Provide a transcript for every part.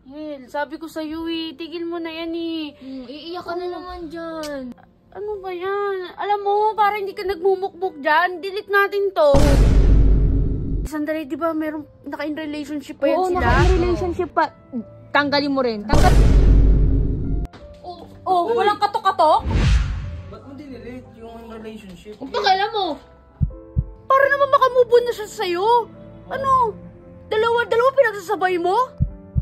Yel, sabi ko sa'yo eh, tigil mo na yan eh. Iiyak ka na naman dyan. Ano ba yan? Alam mo, para hindi ka nagmumukmuk dyan, delete natin to. Sandali, di ba meron naka-in relationship pa yan Oo, sila? naka-in relationship pa. Tanggalin mo rin. Walang katok-katok? Ba't mo dinelete yung relationship? Kung pakailan mo. Para naman makamove on na siya sa'yo. Ano? Dalawa pinagsasabay mo?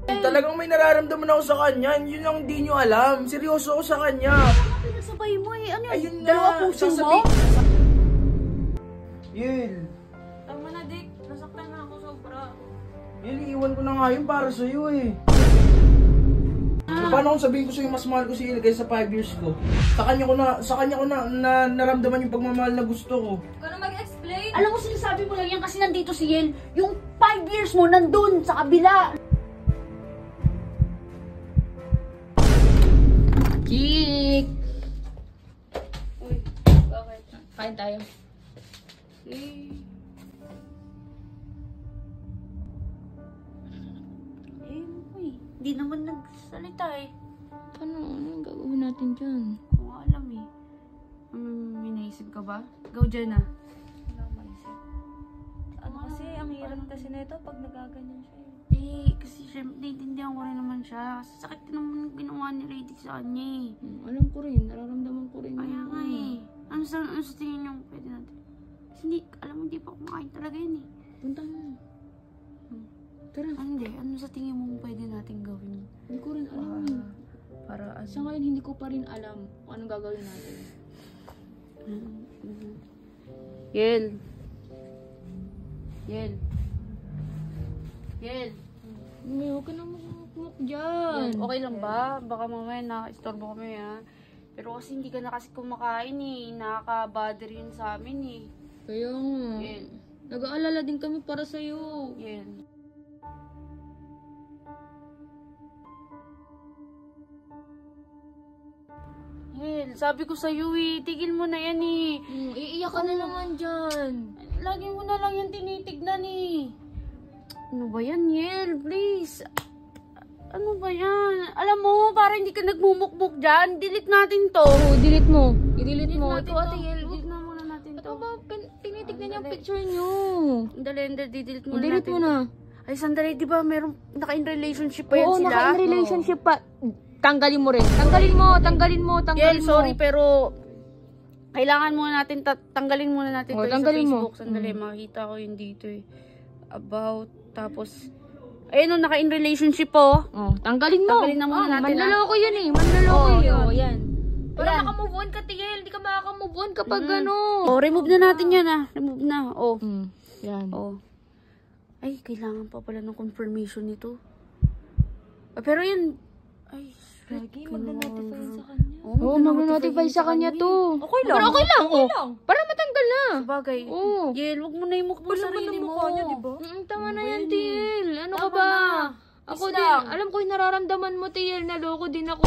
Talagang may nararamdaman ako sa kanya. Yun lang hindi nyo alam. Seryoso ako sa kanya. Pinagsabay mo eh. Ano Ayun yun? na. Dalawa puso mo? Yel. Tama na, Dick. Nasaktan na ako sobra. Yel, iiwan ko na nga yun para sa'yo eh. So, paano kung sabihin ko sa'yo mas mahal ko si Yel kaysa 5 years ko? Sa kanya ko na naramdaman yung pagmamahal na gusto ko. Huwag ka na mag-explain. Alam mo, sinasabi mo lang yan kasi nandito si Yel. Yung 5 years mo nandun sa kabila. Chick! Uy, bakit? Kain tayo. Hindi naman nagsalita eh. Anong gagawin natin dyan? Kung alam eh. May naisip ka ba? Go dyan ah. Wala akong maisip. Ano kasi, ang hirap kasi na ito pag nagaganyan siya eh. Kasi syempre, naiintindihan ko rin naman siya. Kasi sakit naman yung ginawa ni Lady sa kanya eh. Alam ko rin, nararamdaman ko rin. Kaya nga eh. Ano sa tingin niyo pwede natin? Kasi hindi, alam mo, hindi pa kumakain talaga yan eh. Punta mo. Tara. Ano sa tingin mo pwede natin gawin? Hindi ko rin alam. Para Sa ngayon, hindi ko pa rin alam kung anong gagawin natin. Yel. Huwag ka na mukmuk dyan. Okay lang ba? Baka mamaya na-istorbo kami ha. Pero kasi hindi ka na kasi kumakain eh. Nakaka-bother yun sa amin eh. Kaya nga. Yel. Nag-aalala din kami para sa'yo. Yel. Yel, sabi ko sa'yo eh. Tigil mo na yan eh. Iiyak ka na naman dyan. Lagi mo na lang yan tinitignan eh. Ano ba yan, Yel? Please. Ano ba yan? Alam mo, para hindi ka nagmumukmuk dyan, delete natin to. Delete mo. I-delete mo. Natin Ito, Ate to. Yel. Delete na muna natin to. Ito ba, tinitignan yung picture nyo. Dali, di-delete muna Delete natin. mo na. Ay, sandali, di ba meron naka-in relationship pa yan Oo, sila? naka-in relationship pa. Tanggalin mo rin. Tanggalin mo. Yel, sorry, pero kailangan muna natin, tanggalin muna natin to sa tanggalin mo. Facebook. Sandali, makita ko yun dito eh. About, tapos, ayun o, naka-in relationship po. Tanggalin mo. Tanggalin na muna natin, Manloloko yun eh. Manloloko yun. yan. Para Yan. makamove on ka, Tiel. Hindi ka makakamove on kapag ano. Oh, remove na natin yan ah. Remove na. Oh. Yan. Oh. Ay, kailangan pa pala ng confirmation nito. Pero yun, ay, Lagi, magna-notify sa kanya. Oo, mag-notify sa kanya to. Okay lang. Pero okay lang, para matanggal na. Sabagay. Oo. Yel, huwag mo na yung mukha mo sarili mo. niya, di ba? Tama na yan, Tiel. Ano ka ba? Ako din, alam ko yung nararamdaman mo, Tiel. Naloko din ako.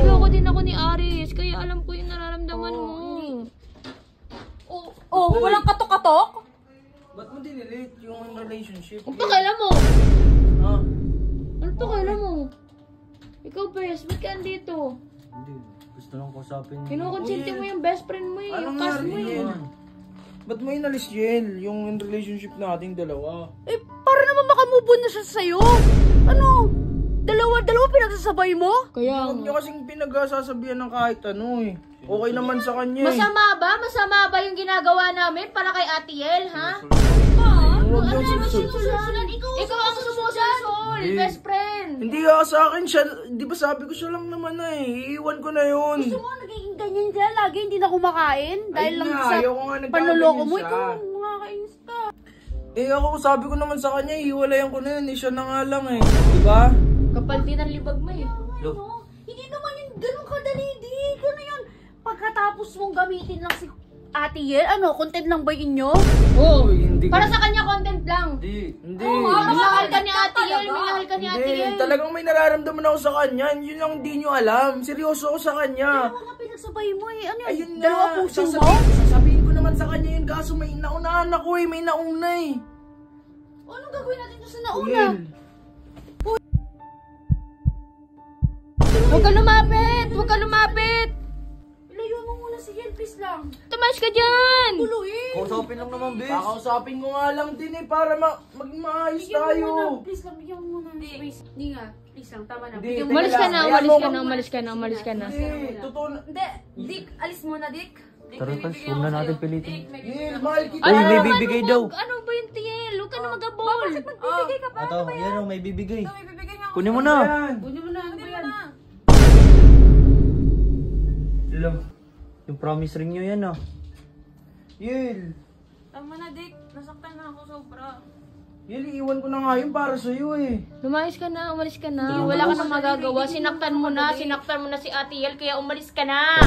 Niloko din ako ni Aris. Kaya alam ko yung nararamdaman mo. Walang katok-katok? Ba't mo dinelete yung relationship? Kung pakailan mo. Ha? Ano pakailan mo? Ikaw, Bes, ba't ka andito? Hindi. Gusto lang kausapin. Kinukonsente mo yung best friend mo eh. Yung cast mo eh. Ba't mo inalis, Yel? Yung relationship nating dalawa. Eh, para naman makamove on na siya sa'yo. Ano? Dalawa pinagsasabay mo? Kaya Huwag niyo kasing pinagsasabihan ng kahit ano eh. Okay naman sa kanya eh. Masama ba yung ginagawa namin para kay Ate Yel, ha? Huwag niyo Susulan? Ikaw ang sumususul, Hindi. best friend. Hindi ka sa akin siya. Di ba sabi ko siya lang naman na eh. Iiwan ko na yun. Gusto mo, nagiging ganyan sila lagi, hindi na kumakain? Dahil Ayun lang nga, sa ayaw ko nga nagkakaganyan panloloko mo, siya. ikaw makakainis ka. Eh ako sabi ko naman sa kanya, hiwalayan ko na yun. Eh, siya na nga lang eh. Di ba? Kapal din ang libag mo eh. Ano? Hindi naman yun ganun kadali, di. Gano'n yun. Pagkatapos mong gamitin lang si Ate Yel, ano, content lang ba inyo? Oo. Hindi. Para sa kanya content lang. Hindi. Minahal ka ni Ate Yel, minahal ka ni Ate Hindi. Yel. Talagang may nararamdaman ako sa kanya. Yun lang hindi nyo alam. Seryoso ako sa kanya. Ano nga pinagsabay mo eh? Ano yun? Ayun nga. Dalawa puso mo? Sasabihin ko naman sa kanya yun. Kaso may naunahan ako eh. May nauna eh. O, anong gagawin natin doon sa nauna? Yel. ka lumapit! Huwag ka lumapit! Ilayo mo muna si Yel, please lang. Tumayos ka dyan! Tuluin! Kausapin lang naman, bis. Kakausapin ko nga lang din para maging maayos Bigyan mo tayo. muna, please lang, bigyan mo muna ng space. Hindi nga, please lang, tama na. Hindi, Bigyan mo Umalis teka ka lang. na, Ayan umalis mo, ka na, umalis ka na, umalis ka na. Hindi, totoo na. Hindi, Dick, alis muna, Dick. Tara, Tals, huwag na natin pilitin. Yel, mahal kita. Uy, may bibigay daw. Ano ba yung Tiel? Huwag ka na magabol. Magbibigay ka pa. Ato, yan o, may bibigay. May bibigay nga ako. Kunin mo na. Ayan. Kunin mo na, ano ba yan? Alam. Yung promise ring nyo yan ah. Yel. Tama na, Dick. Nasaktan na ako sobra. Yel, iiwan ko na nga yun para sa'yo eh. Lumayas ka na, umalis ka na. Wala ka nang magagawa. Sinaktan mo na si Ate Yel, kaya umalis ka na.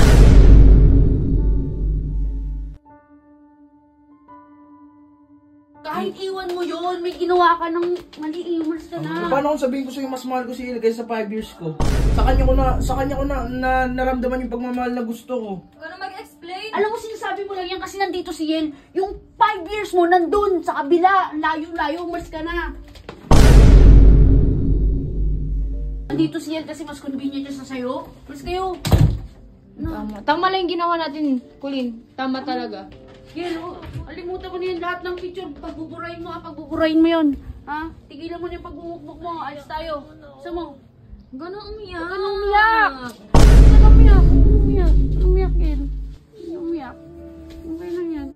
Kahit iwan mo yun, may ginawa ka ng mali, umalis ka na. Paano kung sabihin ko sa'yo mas mahal ko si Yel kaysa sa 5 years ko? Sa kanya ko na naramdaman yung pagmamahal na gusto ko. Huwag ka na mag-explain. Alam mo, sinasabi mo lang yan kasi nandito si Yel. Yung 5 years mo nandun sa kabila, layo-layo, umalis ka na. Nandito si Yel kasi mas convenient niya sa sayo. Umalis kayo. Tama lang yung ginawa natin, Kulin. Tama talaga. Yel, alimutan mo na yan lahat ng picture. Pagbuburahin mo pagbuburahin mo yun. Ha? Tigilan mo na yung pagbubukbuk mo. Ayos tayo. Gusto mo? Gano'ng umiyak. Anong umiyak? Anong umiyak? Anong umiyak? Anong umiyak, Yel? Anong umiyak? Okay lang yan.